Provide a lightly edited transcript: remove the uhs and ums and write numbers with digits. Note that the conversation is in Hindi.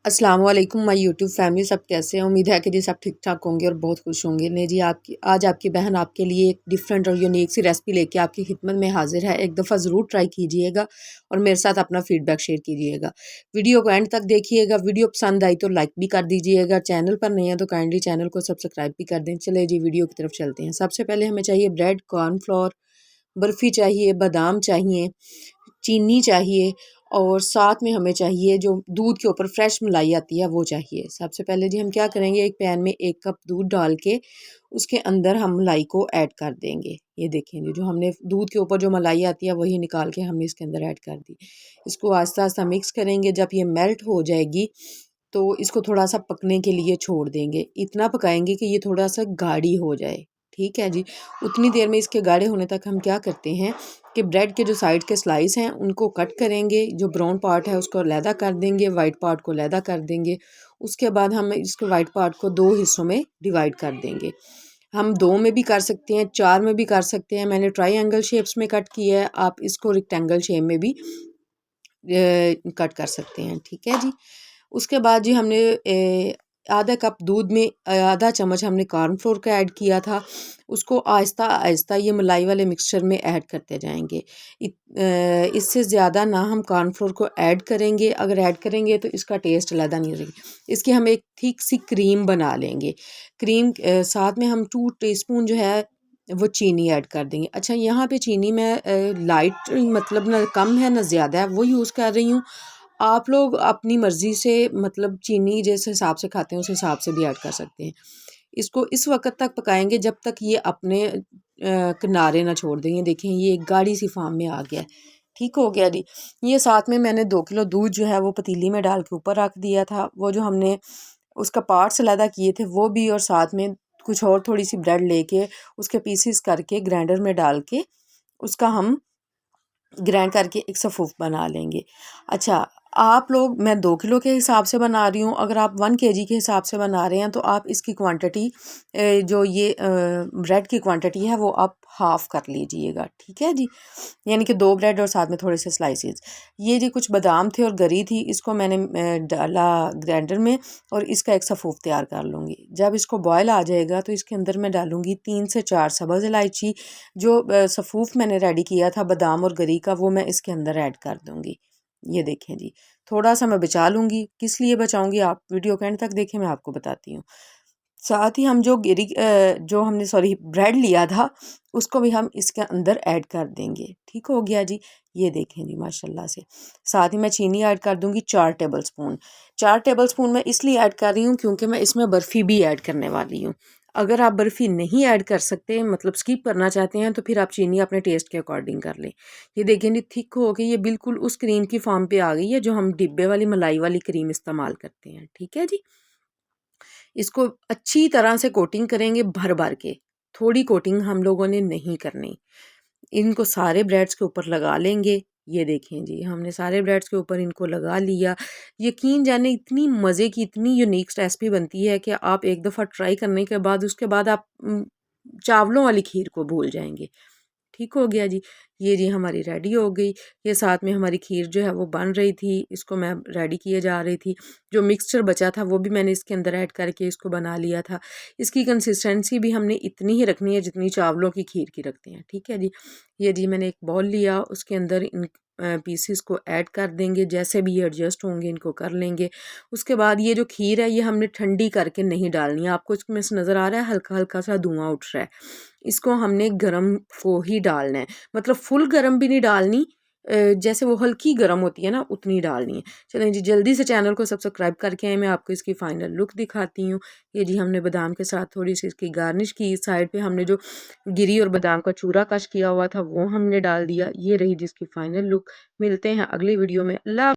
अस्सलाम वालेकुम माय यूट्यूब फैमिली। सब कैसे हैं? उम्मीद है कि जी सब ठीक ठाक होंगे और बहुत खुश होंगे। ने जी आज आपकी बहन आपके लिए एक डिफरेंट और यूनिक सी रेसिपी लेके आपकी खिदमत में हाजिर है। एक दफ़ा ज़रूर ट्राई कीजिएगा और मेरे साथ अपना फीडबैक शेयर कीजिएगा। वीडियो को एंड तक देखिएगा। वीडियो पसंद आई तो लाइक भी कर दीजिएगा। चैनल पर नहीं है तो काइंडली चैनल को सब्सक्राइब भी कर दें। चले जी वीडियो की तरफ चलते हैं। सबसे पहले हमें चाहिए ब्रेड, कॉर्नफ्लोर, बर्फ़ी चाहिए, बादाम चाहिए, चीनी चाहिए और साथ में हमें चाहिए जो दूध के ऊपर फ्रेश मलाई आती है वो चाहिए। सबसे पहले जी हम क्या करेंगे, एक पैन में 1 कप दूध डाल के उसके अंदर हम मलाई को ऐड कर देंगे। ये देखें जी, जो हमने दूध के ऊपर जो मलाई आती है वही निकाल के हमने इसके अंदर ऐड कर दी। इसको आहिस्ता-आहिस्ता मिक्स करेंगे। जब ये मेल्ट हो जाएगी तो इसको थोड़ा-सा पकने के लिए छोड़ देंगे। इतना पकाएंगे कि ये थोड़ा-सा गाढ़ी हो जाए। ठीक है जी। उतनी देर में इसके गाढ़े होने तक हम क्या करते हैं कि ब्रेड के जो साइड के स्लाइस हैं उनको कट करेंगे। जो ब्राउन पार्ट है उसको अलहदा कर देंगे, वाइट पार्ट को अलहदा कर देंगे। उसके बाद हम इसके वाइट पार्ट को 2 हिस्सों में डिवाइड कर देंगे। हम 2 में भी कर सकते हैं, 4 में भी कर सकते हैं। मैंने ट्रायंगल शेप्स में कट किया है, आप इसको रेक्टेंगल शेप में भी कट कर सकते हैं। ठीक है जी। उसके बाद जी हमने आधा कप दूध में आधा चम्मच हमने कॉर्नफ्लोर का ऐड किया था। उसको आहिस्ता आहिस्ता ये मलाई वाले मिक्सचर में ऐड करते जाएंगे। इससे ज़्यादा ना हम कॉर्नफ्लोर को ऐड करेंगे। अगर ऐड करेंगे तो इसका टेस्ट अलग नहीं रहेगी। इसकी हम एक थिक सी क्रीम बना लेंगे। क्रीम साथ में हम 2 टीस्पून जो है वो चीनी ऐड कर देंगे। अच्छा, यहाँ पे चीनी मैं लाइट मतलब ना कम है ना ज़्यादा है वो यूज़ कर रही हूँ। आप लोग अपनी मर्ज़ी से मतलब चीनी जिस हिसाब से खाते हैं उस हिसाब से भी ऐड कर सकते हैं। इसको इस वक़्त तक पकाएँगे जब तक ये अपने किनारे ना छोड़ दें। ये देखें, ये एक गाढ़ी सी फ़ॉर्म में आ गया है। ठीक हो गया जी। ये साथ में मैंने 2 किलो दूध जो है वो पतीली में डाल के ऊपर रख दिया था। वो जो हमने उसका पार्ट्स अलग किए थे वो भी, और साथ में कुछ और थोड़ी-सी ब्रेड लेके उसके पीसेस करके ग्राइंडर में डाल के उसका हम ग्राइंड करके एक सफ़ूफ बना लेंगे। अच्छा, आप लोग, मैं 2 किलो के हिसाब से बना रही हूँ। अगर आप 1 केजी के हिसाब से बना रहे हैं तो आप इसकी क्वांटिटी जो ये ब्रेड की क्वांटिटी है वो आप हाफ़ कर लीजिएगा। ठीक है जी। यानी कि 2 ब्रेड और साथ में थोड़े से स्लाइसेस। ये जी कुछ बादाम थे और गरी थी, इसको मैंने डाला ग्राइंडर में और इसका एक सफ़ूफ तैयार कर लूँगी। जब इसको बॉयल आ जाएगा तो इसके अंदर मैं डालूँगी 3 से 4 सब्ज़ इलायची। जो सफ़ूफ मैंने रेडी किया था बादाम और गरी का वो मैं इसके अंदर ऐड कर दूँगी। ये देखें जी, थोड़ा-सा मैं बचा लूँगी। किस लिए बचाऊँगी, आप वीडियो के एंड तक देखें, मैं आपको बताती हूँ। साथ ही हम जो हमने सॉरी ब्रेड लिया था उसको भी हम इसके अंदर ऐड कर देंगे। ठीक हो गया जी। ये देखें जी माशाल्लाह से। साथ ही मैं चीनी ऐड कर दूंगी 4 टेबलस्पून। 4 टेबलस्पून मैं इसलिए ऐड कर रही हूँ क्योंकि मैं इसमें बर्फ़ी भी ऐड करने वाली हूँ। अगर आप बर्फ़ी नहीं ऐड कर सकते, मतलब स्किप करना चाहते हैं, तो फिर आप चीनी अपने टेस्ट के अकॉर्डिंग कर लें। ये देखें जी, थिक हो गई, ये बिल्कुल उस क्रीम की फॉर्म पे आ गई है जो हम डिब्बे वाली मलाई वाली क्रीम इस्तेमाल करते हैं। ठीक है जी। इसको अच्छी तरह से कोटिंग करेंगे भर भर के। थोड़ी कोटिंग हम लोगों ने नहीं करनी। इनको सारे ब्रेड्स के ऊपर लगा लेंगे। ये देखें जी, हमने सारे ब्रेड्स के ऊपर इनको लगा लिया। यकीन जाने इतनी मज़े की, इतनी यूनिक रेसिपी बनती है कि आप एक दफ़ा ट्राई करने के बाद उसके बाद आप चावलों वाली खीर को भूल जाएंगे। ठीक हो गया जी। ये जी हमारी रेडी हो गई। ये साथ में हमारी खीर जो है वो बन रही थी, इसको मैं रेडी किए जा रही थी। जो मिक्सचर बचा था वो भी मैंने इसके अंदर ऐड करके इसको बना लिया था। इसकी कंसिस्टेंसी भी हमने इतनी ही रखनी है जितनी चावलों की खीर की रखते हैं। ठीक है जी। ये जी मैंने एक बाउल लिया, उसके अंदर इन पीसेस को ऐड कर देंगे। जैसे भी ये एडजस्ट होंगे इनको कर लेंगे। उसके बाद ये जो खीर है ये हमने ठंडी करके नहीं डालनी है। आपको इसमें से नज़र आ रहा है हल्का हल्का सा धुआं उठ रहा है। इसको हमने गरम को ही डालना है, मतलब फुल गरम भी नहीं डालनी। जैसे वो हल्की गरम होती है ना उतनी डालनी है। चलें जी, जल्दी से चैनल को सब्सक्राइब करके आए। मैं आपको इसकी फाइनल लुक दिखाती हूँ। ये जी हमने बादाम के साथ थोड़ी सी इसकी गार्निश की। साइड पे हमने जो गिरी और बादाम का चूरा कश किया हुआ था वो हमने डाल दिया। ये रही जिसकी फाइनल लुक। मिलते हैं अगली वीडियो में। अल्लाह।